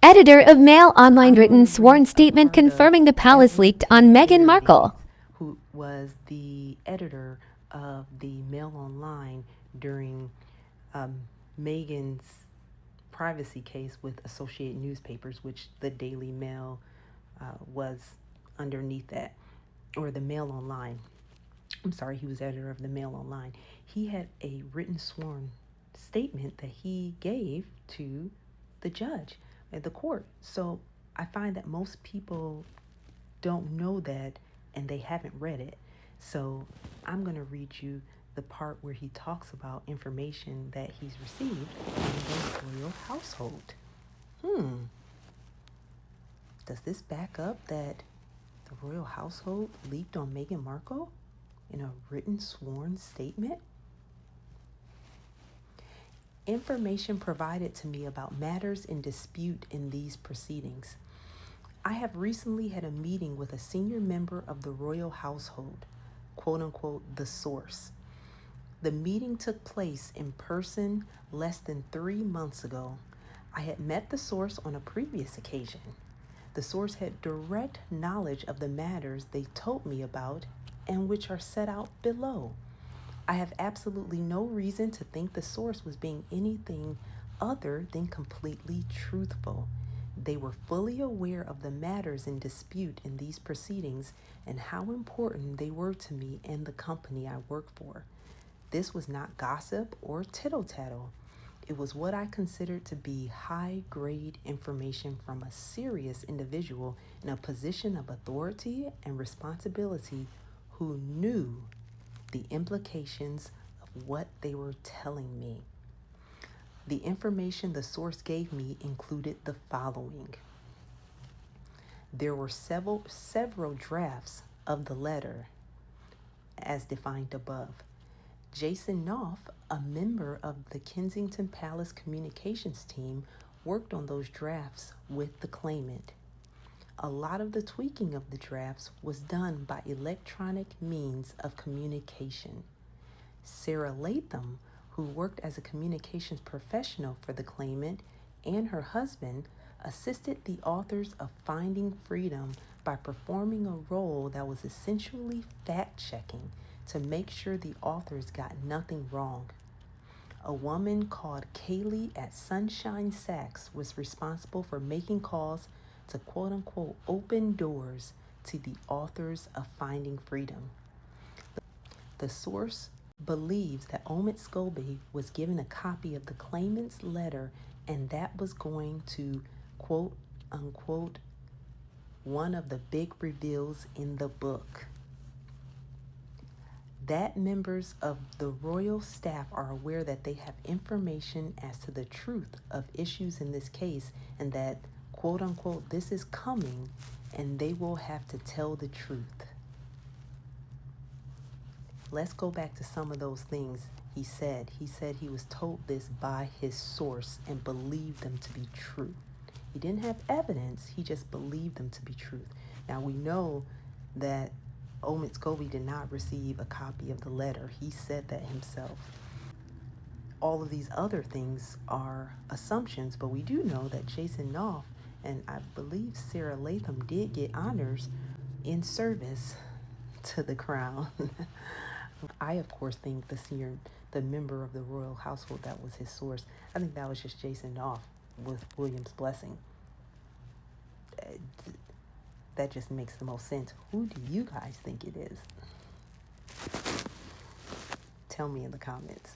editor of Mail Online written sworn statement confirming the palace leaked on Meghan Markle. Who was the editor of the Mail Online during Meghan's privacy case with Associated Newspapers, which the Daily Mail was underneath that, or the Mail Online. I'm sorry, he was editor of the Mail Online. He had a written sworn statement that he gave to the judge at the court. So I find that most people don't know that and they haven't read it. So I'm going to read you the part where he talks about information that he's received from the royal household. Does this back up that the royal household leaked on Meghan Markle in a written sworn statement? Information provided to me about matters in dispute in these proceedings. I have recently had a meeting with a senior member of the royal household, quote unquote, the source. The meeting took place in person less than 3 months ago. I had met the source on a previous occasion. The source had direct knowledge of the matters they told me about and which are set out below. I have absolutely no reason to think the source was being anything other than completely truthful. They were fully aware of the matters in dispute in these proceedings and how important they were to me and the company I work for. This was not gossip or tittle-tattle. It was what I considered to be high-grade information from a serious individual in a position of authority and responsibility who knew the implications of what they were telling me. The information the source gave me included the following. There were several drafts of the letter as defined above. Jason Knopf, a member of the Kensington Palace communications team, worked on those drafts with the claimant. A lot of the tweaking of the drafts was done by electronic means of communication. Sarah Latham, who worked as a communications professional for the claimant, and her husband assisted the authors of Finding Freedom by performing a role that was essentially fact-checking to make sure the authors got nothing wrong. A woman called Kaylee at Sunshine Sachs was responsible for making calls to quote-unquote open doors to the authors of Finding Freedom. The source believes that Omid Scobie was given a copy of the claimant's letter and that was going to quote-unquote one of the big reveals in the book. That members of the royal staff are aware that they have information as to the truth of issues in this case and that quote unquote this is coming and they will have to tell the truth. Let's go back to some of those things he said. He said he was told this by his source and believed them to be true. He didn't have evidence, he just believed them to be truth. Now we know that Omid Scobie did not receive a copy of the letter. He said that himself. All of these other things are assumptions, but we do know that Jason Knopf and I believe Sarah Latham did get honors in service to the crown. I, of course, think the member of the royal household that was his source, I think that was just Jason Knopf with William's blessing. That just makes the most sense. Who do you guys think it is? Tell me in the comments.